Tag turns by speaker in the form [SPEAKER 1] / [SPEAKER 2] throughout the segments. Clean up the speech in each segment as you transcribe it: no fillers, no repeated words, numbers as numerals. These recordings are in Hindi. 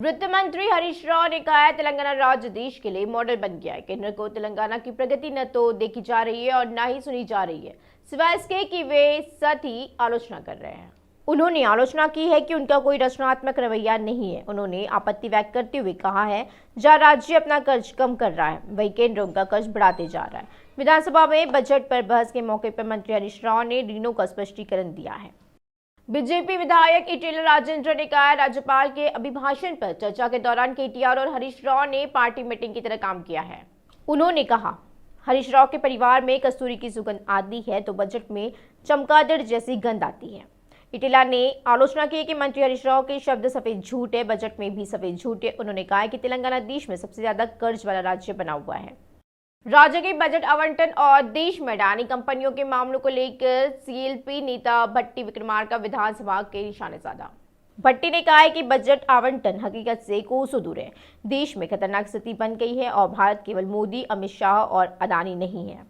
[SPEAKER 1] वित्त मंत्री हरीश राव ने कहा है तेलंगाना राज्य देश के लिए मॉडल बन गया है। केंद्र को तेलंगाना की प्रगति न तो देखी जा रही है और न ही सुनी जा रही है, सिवाय इसके कि वे सत ही आलोचना कर रहे हैं। उन्होंने आलोचना की है कि उनका कोई रचनात्मक रवैया नहीं है। उन्होंने आपत्ति व्यक्त करते हुए कहा है, जहां राज्य अपना कर्ज कम कर रहा है वही केंद्र उनका कर्ज बढ़ाते जा रहा है। विधानसभा में बजट पर बहस के मौके पर मंत्री हरीश राव ने ऋणों का स्पष्टीकरण दिया है। बीजेपी विधायक ईटेला राजेंद्र ने कहा, राज्यपाल के अभिभाषण पर चर्चा के दौरान केटीआर और हरीश राव ने पार्टी मीटिंग की तरह काम किया है। उन्होंने कहा, हरीश राव के परिवार में कस्तूरी की सुगंध आती है तो बजट में चमगादड़ जैसी गंध आती है। ईटेला ने आलोचना की कि मंत्री हरीश राव के शब्द सफेद झूठ है, बजट में भी सफेद झूठ है। उन्होंने कहा कि तेलंगाना देश में सबसे ज्यादा कर्ज वाला राज्य बना हुआ है। राज्य के बजट आवंटन और देश में अडानी कंपनियों के मामलों को लेकर सीएलपी नेता भट्टी विक्रमार्का विधानसभा के निशाने साधा। भट्टी ने कहा है कि बजट आवंटन हकीकत से कोसों दूर है। देश में खतरनाक स्थिति बन गई है और भारत केवल मोदी, अमित शाह और अडानी नहीं है।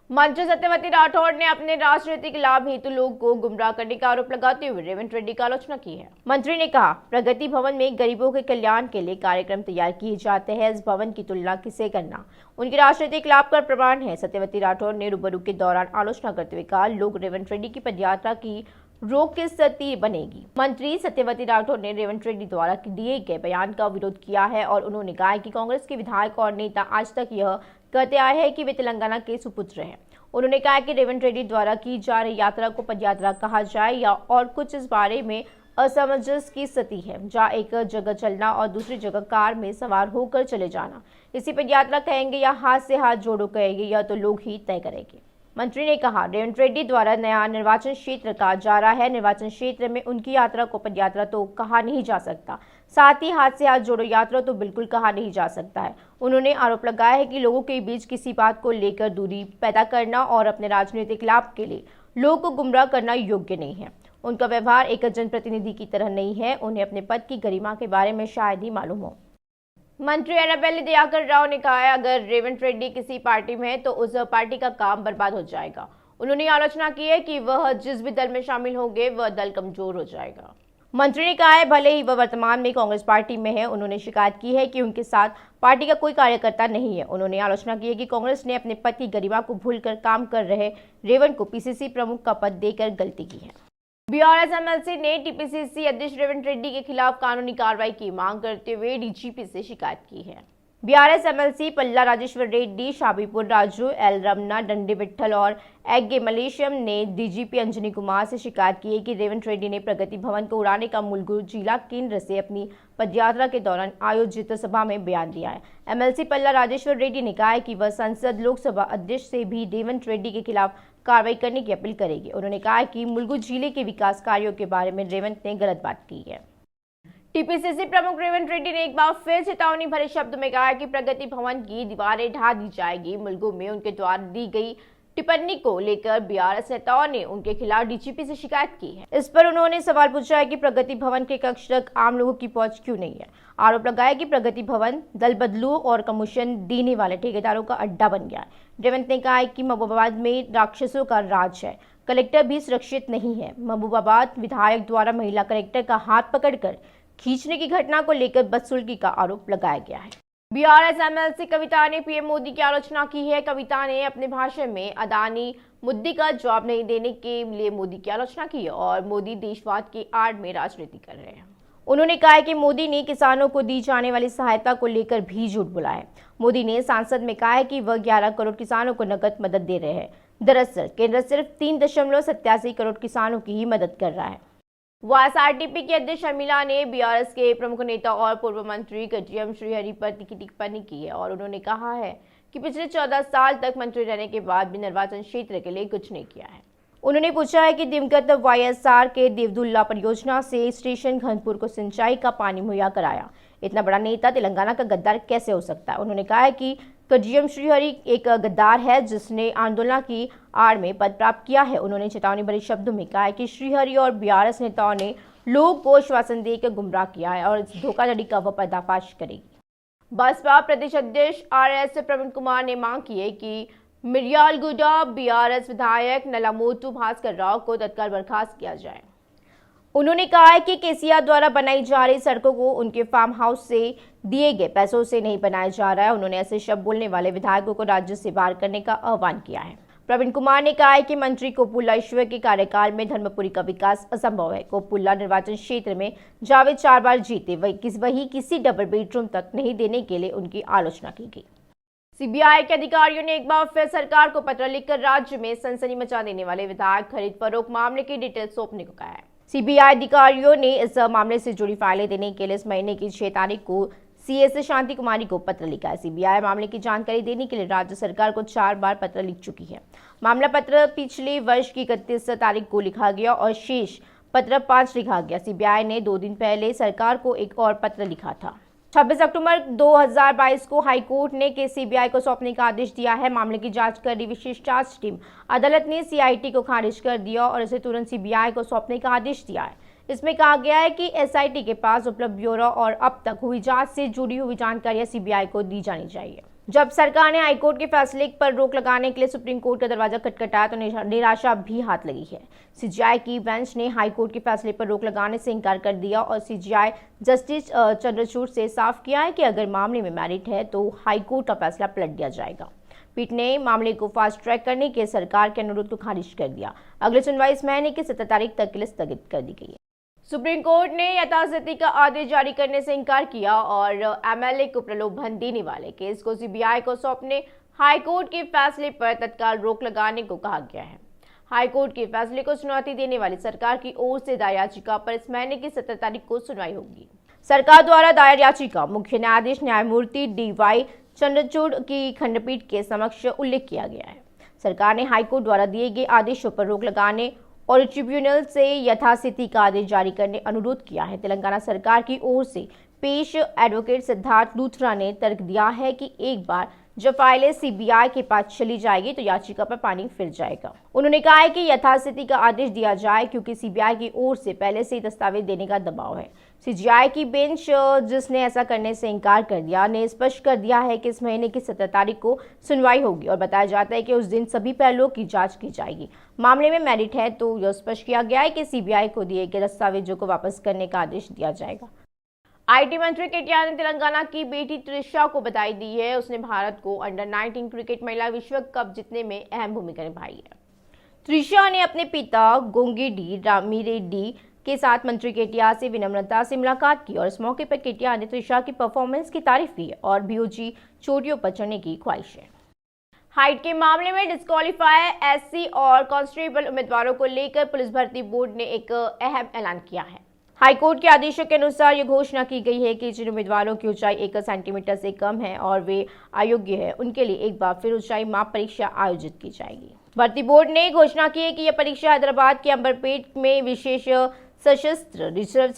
[SPEAKER 1] मंत्री सत्यवती राठौड़ ने अपने राजनीतिक लाभ हेतु लोगों को गुमराह करने का आरोप लगाते हुए रेवंत रेड्डी की आलोचना की है। मंत्री ने कहा, प्रगति भवन में गरीबों के कल्याण के लिए कार्यक्रम तैयार किए जाते हैं। इस भवन की तुलना किसे करना उनके राजनीतिक लाभ का प्रमाण है। सत्यवती राठौड़ ने रूबरू के दौरान आलोचना करते हुए कहा, लोग रेवंत रेड्डी की पदयात्रा की रोक किस स्थिति बनेगी। मंत्री सत्यवती राठौड़ ने रेवंत रेड्डी द्वारा दिए गए बयान का विरोध किया है और उन्होंने कहा कि कांग्रेस के विधायक और नेता आज तक यह कहते आए हैं कि वे तेलंगाना के सुपुत्र हैं। उन्होंने कहा कि रेवंत रेड्डी द्वारा की जा रही यात्रा को पदयात्रा कहा जाए या और कुछ, इस बारे में असमंजस की स्थिति है, जहां एक जगह चलना और दूसरी जगह कार में सवार होकर चले जाना इसी पदयात्रा कहेंगे या हाथ से हाथ जोड़ो कहेंगे, यह तो लोग ही तय करेंगे। मंत्री ने कहा, रेवंत रेड्डी द्वारा नया निर्वाचन क्षेत्र कहा जा रहा है। निर्वाचन क्षेत्र में उनकी यात्रा को पदयात्रा तो कहा नहीं जा सकता, साथ ही हाथ से हाथ जोड़ो यात्रा तो बिल्कुल कहा नहीं जा सकता है। उन्होंने आरोप लगाया है कि लोगों के बीच किसी बात को लेकर दूरी पैदा करना और अपने राजनीतिक लाभ के लिए लोगों को गुमराह करना योग्य नहीं है। उनका व्यवहार एक जनप्रतिनिधि की तरह नहीं है। उन्हें अपने पद की गरिमा के बारे में शायद ही मालूम हो। मंत्री एराबेल्ली दयाकर राव ने कहा है, अगर रेवंत रेड्डी किसी पार्टी में है तो उस पार्टी का काम बर्बाद हो जाएगा। उन्होंने आलोचना की है कि वह जिस भी दल में शामिल होंगे वह दल कमजोर हो जाएगा। मंत्री ने कहा है, भले ही वह वर्तमान में कांग्रेस पार्टी में है, उन्होंने शिकायत की है कि उनके साथ पार्टी का कोई कार्यकर्ता नहीं है। उन्होंने आलोचना की है कि कांग्रेस ने अपने पद की गरिमा को भूलकर काम कर रहे रेवंत को पीसीसी प्रमुख का पद देकर गलती की है। बीआरएस एमएलसी ने टीपीसीसी अध्यक्ष रेवंत रेड्डी के खिलाफ कानूनी कार्रवाई की मांग करते हुए डीजीपी से शिकायत की है। बीआरएस एमएलसी पल्ला राजेश्वर रेड्डी, शाबीपुर राजू, एल रमना, डंडी विट्ठल और एग्गे मलेशियम ने डीजीपी अंजनी कुमार से शिकायत की है कि रेवंत रेड्डी ने प्रगति भवन को उड़ाने का मुलुगु जिला केंद्र से अपनी पदयात्रा के दौरान आयोजित सभा में बयान दिया है। एमएलसी पल्ला राजेश्वर रेड्डी ने कहा है कि वह संसद लोकसभा अध्यक्ष से भी रेवंत रेड्डी के खिलाफ कार्रवाई करने की अपील करेगी। उन्होंने कहा कि मुलुगु जिले के विकास कार्यों के बारे में रेवंत ने गलत बात की है। टीपीसीसी प्रमुख रेवंत रेड्डी ने एक बार फिर चेतावनी भरे शब्द में कहा कि प्रगति भवन की दीवारें ढा दी जाएगी। मुलुगु में उनके द्वारा दी गई टिप्पणी को लेकर बीआरएस नेताओं ने उनके खिलाफ डीजीपी से शिकायत की है। इस पर उन्होंने सवाल पूछा है कि प्रगति भवन के कक्ष तक आम लोगों की पहुंच क्यों नहीं है। आरोप लगाया कि प्रगति भवन दल बदलू और कमीशन देने वाले ठेकेदारों का अड्डा बन गया है। रेवंत ने कहा कि महबूबाबाद में राक्षसों का राज है, कलेक्टर भी सुरक्षित नहीं है। महबूबाबाद विधायक द्वारा महिला कलेक्टर का हाथ पकड़कर खींचने की घटना को लेकर बदसुल्की का आरोप लगाया गया है। बीआरएस एमएलसी कविता ने पीएम मोदी की आलोचना की है। कविता ने अपने भाषण में अडानी मुद्दे का जवाब नहीं देने के लिए मोदी की आलोचना की और मोदी देशवाद की आड़ में राजनीति कर रहे हैं। उन्होंने कहा कि मोदी ने किसानों को दी जाने वाली सहायता को लेकर भी झूठ बोला है। मोदी ने संसद में कहा है कि वह 11 करोड़ किसानों को नकद मदद दे रहे हैं। दरअसल केंद्र सिर्फ 3.87 करोड़ किसानों की ही मदद कर रहा है। वाईएसआरटीपी की अध्यक्ष शर्मिला ने बीआरएस के प्रमुख नेता और पूर्व मंत्री कटियम श्रीहरि पर तीखी टिप्पणी की है और उन्होंने कहा है कि पिछले 14 साल तक मंत्री रहने के बाद भी निर्वाचन क्षेत्र के लिए कुछ नहीं किया है। उन्होंने पूछा है कि दिवंगत वाईएसआर के देवदुल्ला परियोजना से स्टेशन घनपुर को सिंचाई का पानी मुहैया कराया। इतना बड़ा नेता तेलंगाना का गद्दार कैसे हो सकता है। उन्होंने कहा है कि कटियम श्रीहरि एक गद्दार है जिसने आंदोलन की आड़ में पद प्राप्त किया है। उन्होंने चेतावनी भरे शब्दों में कहा है कि श्रीहरि और बीआरएस नेताओं ने लोगों को आश्वासन देकर गुमराह किया है और इस धोखाधड़ी का वह पर्दाफाश करेगी। बसपा प्रदेश अध्यक्ष आरएस प्रवीण कुमार ने मांग की है कि मिर्यालगुडा बीआरएस विधायक नलामोटू भास्कर राव को तत्काल बर्खास्त किया जाए। उन्होंने कहा है कि केसीआर द्वारा बनाई जा रही सड़कों को उनके फार्म हाउस से दिए गए पैसों से नहीं बनाया जा रहा है। उन्होंने ऐसे शब्द बोलने वाले विधायकों को राज्य से बाहर करने का आह्वान किया है। प्रवीण कुमार ने कहा है कि मंत्री कोपुल्ला ईश्वर के कार्यकाल में धर्मपुरी का विकास असंभव है। कोपुल्ला निर्वाचन क्षेत्र में जावेद 4 बार जीते, वही किसी डबल बेडरूम तक नहीं देने के लिए उनकी आलोचना की गई। सीबीआई के अधिकारियों ने एक बार फिर सरकार को पत्र लिखकर राज्य में सनसनी मचा देने वाले विधायक खरीद फरोख्त मामले की डिटेल सौंपने को कहा है। सीबीआई अधिकारियों ने इस मामले से जुड़ी फाइलें देने के लिए इस महीने की 6 तारीख को सीएस शांति कुमारी को पत्र लिखा है। सीबीआई मामले की जानकारी देने के लिए राज्य सरकार को 4 बार पत्र लिख चुकी है। मामला पत्र पिछले वर्ष की 31 तारीख को लिखा गया और शेष पत्र 5 लिखा गया। सीबीआई ने 2 दिन पहले सरकार को एक और पत्र लिखा था। 26 अक्टूबर 2022 को हाईकोर्ट ने केस सीबीआई को सौंपने का आदेश दिया है। मामले की जांच कर रही विशेष जांच टीम अदालत ने सीआईटी को खारिज कर दिया और इसे तुरंत सीबीआई को सौंपने का आदेश दिया है। इसमें कहा गया है कि एसआईटी के पास उपलब्ध ब्यौरा और अब तक हुई जांच से जुड़ी हुई जानकारियां सीबीआई को दी जानी चाहिए। जब सरकार ने हाईकोर्ट के फैसले पर रोक लगाने के लिए सुप्रीम कोर्ट का दरवाजा खटखटाया तो निराशा भी हाथ लगी है। सीजेआई की बेंच ने हाईकोर्ट के फैसले पर रोक लगाने से इनकार कर दिया और सीजेआई जस्टिस चंद्रचूड़ से साफ किया है कि अगर मामले में मेरिट है तो हाईकोर्ट का फैसला पलट दिया जाएगा। पीठ ने मामले को फास्ट ट्रैक करने के सरकार के अनुरोध को खारिज कर दिया। अगली सुनवाई इस महीने की 17 तारीख तक के लिए स्थगित कर दी गई है। सुप्रीम कोर्ट ने यथास्थिति का आदेश जारी करने से इनकार किया और एमएलए को प्रलोभन देने वाले केस को सीबीआई को सौंपने हाईकोर्ट के फैसले पर तत्काल रोक लगाने को कहा गया है। हाईकोर्ट के फैसले को चुनौती देने वाली सरकार की ओर से दायर याचिका पर इस महीने की 17 तारीख को सुनवाई होगी। सरकार द्वारा दायर याचिका मुख्य न्यायाधीश न्यायमूर्ति डीवाई चंद्रचूड़ की खंडपीठ के समक्ष उल्लेख किया गया है। सरकार ने हाईकोर्ट द्वारा दिए गए आदेशों पर रोक लगाने और ट्रिब्यूनल से यथास्थिति का आदेश जारी करने अनुरोध किया है। तेलंगाना सरकार की ओर से पेश एडवोकेट सिद्धार्थ लूथरा ने तर्क दिया है कि एक बार जब फाइलें सीबीआई के पास चली जाएगी तो याचिका पर पानी फिर जाएगा। उन्होंने कहा है कि यथास्थिति का आदेश दिया जाए क्योंकि सीबीआई की ओर से पहले से ही दस्तावेज देने का दबाव है। सीजेआई की बेंच जिसने ऐसा करने से इनकार कर दिया ने स्पष्ट कर दिया है कि इस महीने की 17 तारीख को सुनवाई होगी और बताया जाता है कि उस दिन सभी पहलुओं की जांच की जाएगी। मामले में मेरिट है तो यह स्पष्ट किया गया है कि सीबीआई को दिए गए दस्तावेजों को वापस करने का आदेश दिया जाएगा। आईटी मंत्री केटीआर ने तेलंगाना की बेटी त्रिशा को बधाई दी है। उसने भारत को अंडर 19 क्रिकेट महिला विश्व कप जीतने में अहम भूमिका निभाई है। त्रिशा ने अपने पिता गोंगेडी रामीरेड्डी के साथ मंत्री केटीआर से विनम्रता से मुलाकात की और इस मौके पर केटीआर ने त्रिशा की परफॉर्मेंस की तारीफ की और भी ऊंची चोटियों पर चढ़ने की ख्वाहिश है। हाइट के मामले में डिस्क्वालीफाई एससी और कांस्टेबल उम्मीदवारों को लेकर पुलिस भर्ती बोर्ड ने एक अहम ऐलान किया है। हाईकोर्ट के आदेशों के अनुसार यह घोषणा की गई है कि जिन उम्मीदवारों की ऊंचाई 1 सेंटीमीटर से कम है और वे अयोग्य है उनके लिए एक बार फिर ऊंचाई माप परीक्षा आयोजित की जाएगी। भर्ती बोर्ड ने घोषणा की है कि यह परीक्षा हैदराबाद के अंबरपेट में विशेष सशस्त्र रिजर्व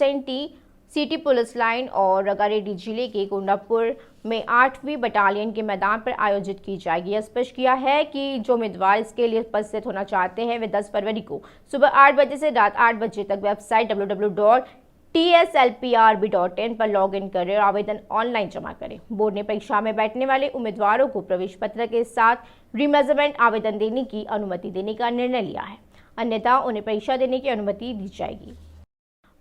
[SPEAKER 1] सिटी पुलिस लाइन और रंगारेड्डी जिले के कोंडापुर में 8वीं बटालियन के मैदान पर आयोजित की जाएगी। यह स्पष्ट किया है कि जो उम्मीदवार इसके लिए उपस्थित होना चाहते हैं वे 10 फरवरी को सुबह 8 बजे से रात 8 बजे तक वेबसाइट www.tslprb.in पर लॉग इन करें और आवेदन ऑनलाइन जमा करें। बोर्ड ने परीक्षा में बैठने वाले उम्मीदवारों को प्रवेश पत्र के साथ रीमेजरमेंट आवेदन देने की अनुमति देने का निर्णय लिया है, अन्यथा उन्हें परीक्षा देने की अनुमति दी जाएगी।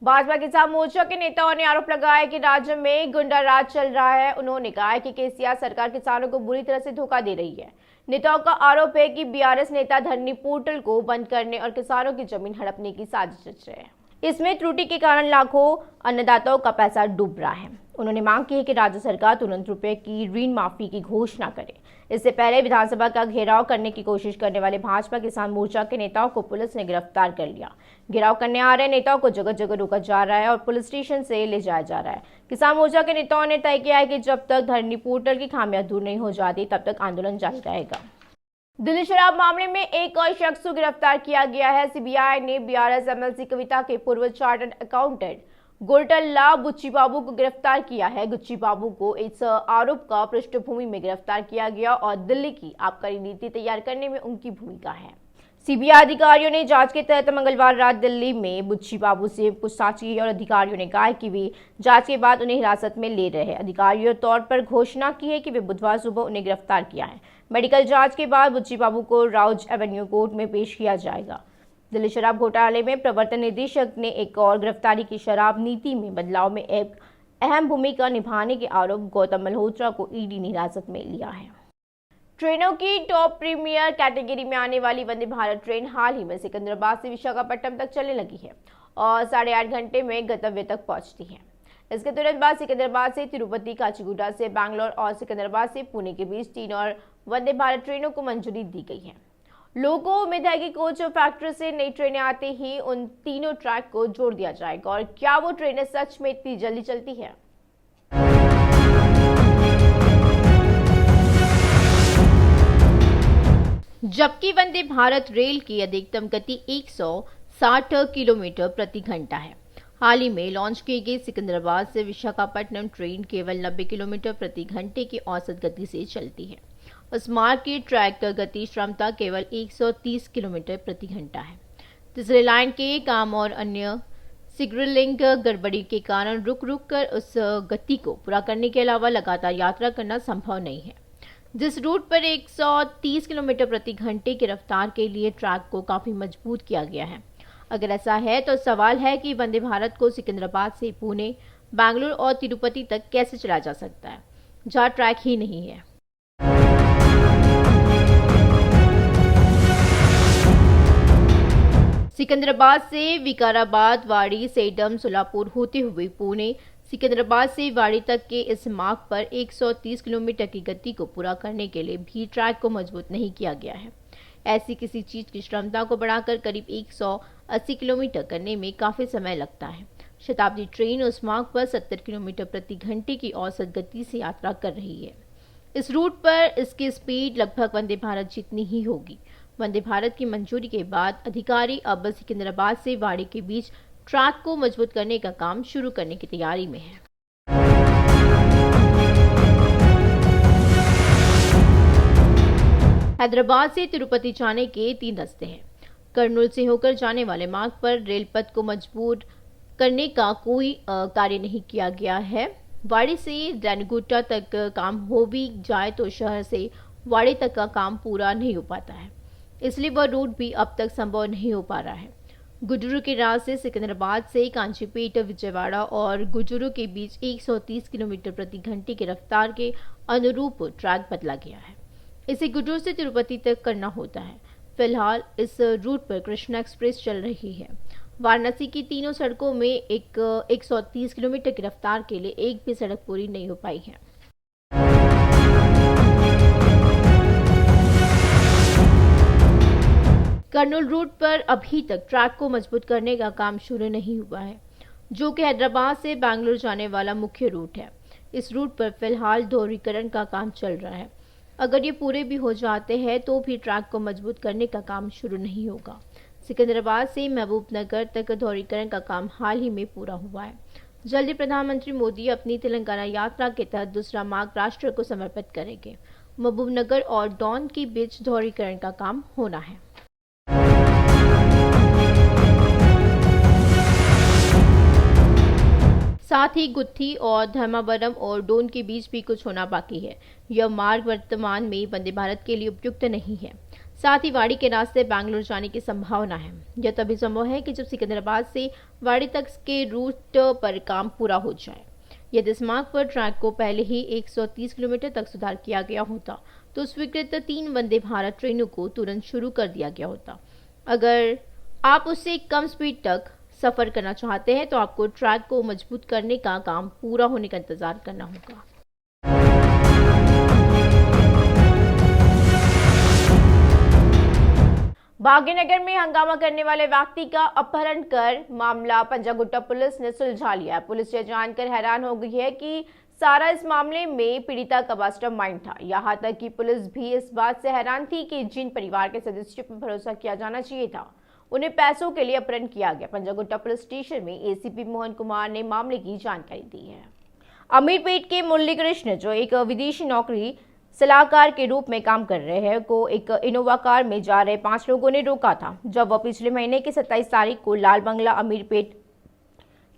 [SPEAKER 1] भाजपा किसान मोर्चा के नेताओं ने आरोप लगाया कि राज्य में गुंडा राज चल रहा है। उन्होंने कहा कि केसीआर सरकार किसानों को बुरी तरह से धोखा दे रही है। नेताओं का आरोप है कि बीआरएस नेता धरनी पोर्टल को बंद करने और किसानों की जमीन हड़पने की साजिश रच रहे हैं। इसमें त्रुटि के कारण लाखों अन्नदाताओं का पैसा डूब रहा है। उन्होंने मांग की है कि राज्य सरकार तुरंत रुपए की ऋण माफी की घोषणा करे। इससे पहले विधानसभा का घेराव करने की कोशिश करने वाले भाजपा किसान मोर्चा के नेताओं को पुलिस ने गिरफ्तार कर लिया। घेराव करने आ रहे नेताओं को जगह जगह रोका जा रहा है और पुलिस स्टेशन से ले जाया जा रहा है। किसान मोर्चा के नेताओं ने तय किया है कि जब तक धरनी पोर्टल की खामियां दूर नहीं हो जाती तब तक आंदोलन जारी रहेगा। दिल्ली शराब मामले में एक और शख्स को गिरफ्तार किया गया है। सीबीआई ने बीआरएस एमएलसी कविता के पूर्व चार्टर्ड अकाउंटेंट गोरटल्ला बुच्ची बाबू को गिरफ्तार किया है। गुच्ची बाबू को इस आरोप का पृष्ठभूमि में गिरफ्तार किया गया और दिल्ली की आबकारी नीति तैयार करने में उनकी भूमिका है। सीबीआई अधिकारियों ने जांच के तहत मंगलवार रात दिल्ली में बुच्ची बाबू से पूछताछ की और अधिकारियों ने कहा कि वे जांच के बाद उन्हें हिरासत में ले रहे हैं। अधिकारियों तौर पर घोषणा की है कि वे बुधवार सुबह उन्हें गिरफ्तार किया है। मेडिकल जांच के बाद बुच्ची बाबू को राउज एवेन्यू कोर्ट में पेश किया जाएगा। दिल्ली शराब घोटाले में प्रवर्तन निदेशक ने एक और गिरफ्तारी की। शराब नीति में बदलाव में एक अहम भूमिका निभाने के आरोप गौतम मल्होत्रा को ईडी ने हिरासत में लिया है। ट्रेनों की टॉप प्रीमियर कैटेगरी में आने वाली वंदे भारत ट्रेन हाल ही में सिकंदराबाद से विशाखापट्टनम तक चलने लगी है और 8.5 घंटे में गंतव्य तक पहुंचती है। इसके तुरंत बाद सिकंदराबाद से तिरुपति, काचीगुडा से बैंगलोर और सिकंदराबाद से पुणे के बीच 3 और वंदे भारत ट्रेनों को मंजूरी दी गई है। लोगों को उम्मीद है कि कोच फैक्ट्री से नई ट्रेनें आते ही उन तीनों ट्रैक को जोड़ दिया जाएगा। और क्या वो ट्रेनें सच में इतनी जल्दी चलती है? जबकि वंदे भारत रेल की अधिकतम गति 160 किलोमीटर प्रति घंटा है। हाल ही में लॉन्च की गई सिकंदराबाद से विशाखापट्टनम ट्रेन केवल 90 किलोमीटर प्रति घंटे की औसत गति से चलती है। उस मार्ग की ट्रैक गति क्षमता केवल 130 किलोमीटर प्रति घंटा है। तीसरे लाइन के काम और अन्य सिग्नलिंग गड़बड़ी के कारण रुक रुक कर उस गति को पूरा करने के अलावा लगातार यात्रा करना संभव नहीं है। जिस रूट पर 130 किलोमीटर प्रति घंटे की रफ्तार के लिए ट्रैक को काफी मजबूत किया गया है। अगर ऐसा है तो सवाल है कि वंदे भारत को सिकंदराबाद से पुणे, बैंगलोर और तिरुपति तक कैसे चलाया जा सकता है, जहां ट्रैक ही नहीं है। सिकंदराबाद से विकाराबाद, वाड़ी, सेडम, सोलापुर होते हुए पुणे, सिकंदराबाद से वाड़ी तक के इस मार्ग पर 130 किलोमीटर की गति को पूरा करने के लिए भी ट्रैक को मजबूत नहीं किया गया है। ऐसी किसी चीज की क्षमता को बढ़ाकर करीब 180 किलोमीटर करने में काफी समय लगता है। शताब्दी ट्रेन उस मार्ग पर 70 किलोमीटर प्रति घंटे की औसत गति से यात्रा कर रही है। इस रूट पर इसकी स्पीड लगभग वंदे भारत जितनी ही होगी। वंदे भारत की मंजूरी के बाद अधिकारी अब सिकंदराबाद से वाड़ी के बीच ट्रैक को मजबूत करने का काम शुरू करने की तैयारी में है। हैदराबाद से तिरुपति जाने के 3 रास्ते हैं। कर्नूल से होकर जाने वाले मार्ग पर रेल पथ को मजबूत करने का कोई कार्य नहीं किया गया है। वाड़ी से रेनीगुंटा तक काम हो भी जाए तो शहर से वाड़ी तक का काम पूरा नहीं हो पाता है, इसलिए वह रूट भी अब तक संभव नहीं हो पा रहा है। गुड्डूरू के रास्ते सिकंदराबाद से कांचीपेट, विजयवाड़ा और गुड्डूरू के बीच 130 किलोमीटर प्रति घंटे की रफ्तार के अनुरूप ट्रैक बदला गया है। इसे गुड्डूरू से तिरुपति तक करना होता है। फिलहाल इस रूट पर कृष्णा एक्सप्रेस चल रही है। वाराणसी की तीनों सड़कों में 130 किलोमीटर की रफ्तार के लिए एक भी सड़क पूरी नहीं हो पाई है। कर्नूल रूट पर अभी तक ट्रैक को मजबूत करने का काम शुरू नहीं हुआ है, जो कि हैदराबाद से बैंगलोर जाने वाला मुख्य रूट है। इस रूट पर फिलहाल दोहरीकरण का काम चल रहा है। अगर ये पूरे भी हो जाते हैं तो भी ट्रैक को मजबूत करने का काम शुरू नहीं होगा। सिकंदराबाद से महबूबनगर तक दोहरीकरण का काम हाल ही में पूरा हुआ है। जल्दी प्रधानमंत्री मोदी अपनी तेलंगाना यात्रा के तहत दूसरा मार्ग राष्ट्र को समर्पित करेंगे। महबूबनगर और डॉन के बीच दोहरीकरण का काम होना है। साथ ही गुत्थी और धर्मावरम और डोन के बीच भी कुछ होना बाकी है। यह मार्ग वर्तमान में वंदे भारत के लिए उपयुक्त नहीं है। साथ ही वाड़ी के रास्ते बैंगलोर जाने की संभावना है। यह तभी संभव है कि जब सिकंदराबाद से वाड़ी तक के रूट पर काम पूरा हो जाए। यदि इस मार्ग पर ट्रैक को पहले ही 130 किलोमीटर तक सुधार किया गया होता तो स्वीकृत 3 वंदे भारत ट्रेनों को तुरंत शुरू कर दिया गया होता। अगर आप उससे कम स्पीड तक सफर करना चाहते हैं तो आपको ट्रैक को मजबूत करने का काम पूरा होने का इंतजार करना होगा। भाग्यनगर में हंगामा करने वाले व्यक्ति का अपहरण कर मामला पंजागुट्टा पुलिस ने सुलझा लिया। पुलिस ये जानकर हैरान हो गई है कि सारा इस मामले में पीड़िता का मास्टरमाइंड था। यहाँ तक कि पुलिस भी इस बात से हैरान थी कि जिन परिवार के सदस्यों पर भरोसा किया जाना चाहिए था उन्हें पैसों के लिए अपहरण किया गया। पंजागुट्टा पुलिस स्टेशन में एसीपी मोहन कुमार ने मामले की जानकारी दी है। अमीरपेट के मुरली कृष्ण, जो एक विदेशी नौकरी सलाहकार के रूप में काम कर रहे हैं, को एक इनोवा कार में जा रहे 5 लोगों ने रोका था जब वह पिछले महीने की 27 तारीख को लाल बंगला अमीरपेट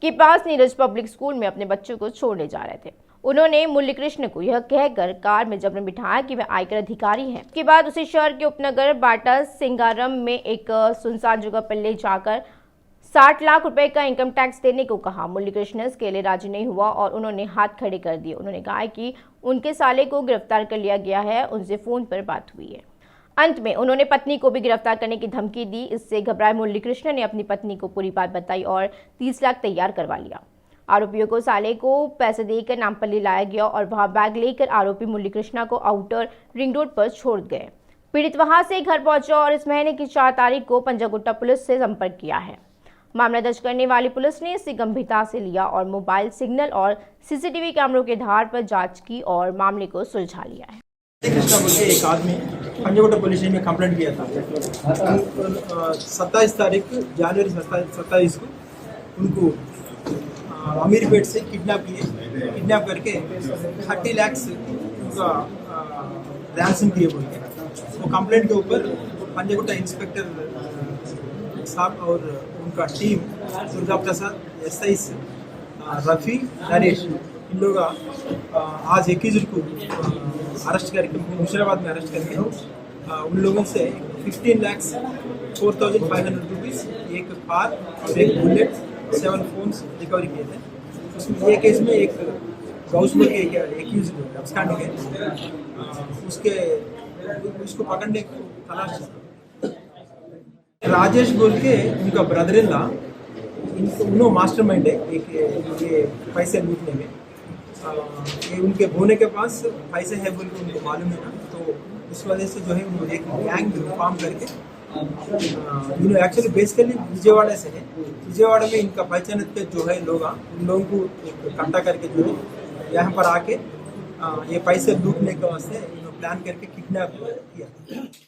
[SPEAKER 1] के पास नीरज पब्लिक स्कूल में अपने बच्चों को छोड़ने जा रहे थे। उन्होंने मुरलीकृष्ण को यह कहकर कार में जबरन बिठाया कि वह आयकर अधिकारी हैं। इसके बाद उसे शहर के उपनगर बाटा सिंगारम में एक सुनसान जगह पर ले जाकर 60 लाख रुपए का इनकम टैक्स देने को कहा। मुरलीकृष्ण इसके लिए राजी नहीं हुआ और उन्होंने हाथ खड़े कर दिए। उन्होंने कहा कि उनके साले को गिरफ्तार कर लिया गया है, उनसे फोन पर बात हुई है। अंत में उन्होंने पत्नी को भी गिरफ्तार करने की धमकी दी। इससे घबराए मुरलीकृष्ण ने अपनी पत्नी को पूरी बात बताई और 30 लाख तैयार करवा लिया। आरोपियों को साले को पैसे देकर नामपल्ली लाया गया और वहां बैग लेकर आरोपी मुरलीकृष्ण को आउटर रिंग रोड पर छोड़ गए। पीड़ित वहां से घर पहुंचा और इस महीने की 4 तारीख को पंजागुट्टा पुलिस से संपर्क किया है। मामला दर्ज करने वाली पुलिस ने इसे गंभीरता से लिया और मोबाइल सिग्नल और सीसीटीवी कैमरों के आधार पर जांच की और मामले को सुलझा लिया है।
[SPEAKER 2] कृष्णा बोल के एक आदमी पंजागुट्टा पुलिस स्टेशन में कंप्लेंट किया था। 27 तारीख जनवरी 27 को उनको अमीरपेट से किडनैप करके 30 लाख उनका रैंसम दिए बोल के वो कंप्लेंट के ऊपर पंजागुट्टा इंस्पेक्टर साहब और उनका टीम दुर्गा प्रसाद एसआई रफ़ी नरेश इन लोग आज एक्यूज्ड को अरेस्ट करके मुशीराबाद में अरेस्ट करके उन लोगों से 15,04,500 रुपीज़, एक कार और एक बुलेट, 7 फोन्स रिकवरी किए थे। ये केस में एक गौसपुर के एक्यूज्ड अब्सकॉन्डिंग है, उसको पकड़ने को तलाश राजेश बोल के उनका ब्रदर इन लॉ, उन्होंने मास्टरमाइंड है ये पैसे लूटने में। ये उनके भोने के पास पैसे है बोल के उनको मालूम है ना, तो इस वजह से जो है उन्होंने एक गैंग फॉर्म करके एक्चुअली बेसिकली विजयवाड़ा से है। विजयवाड़ा में इनका पहचान के जो है लोग उन लोगों को इकट्ठा करके जो है यहाँ पर आके ये पैसे लूटने के वास्ते प्लान करके किडनैप किया।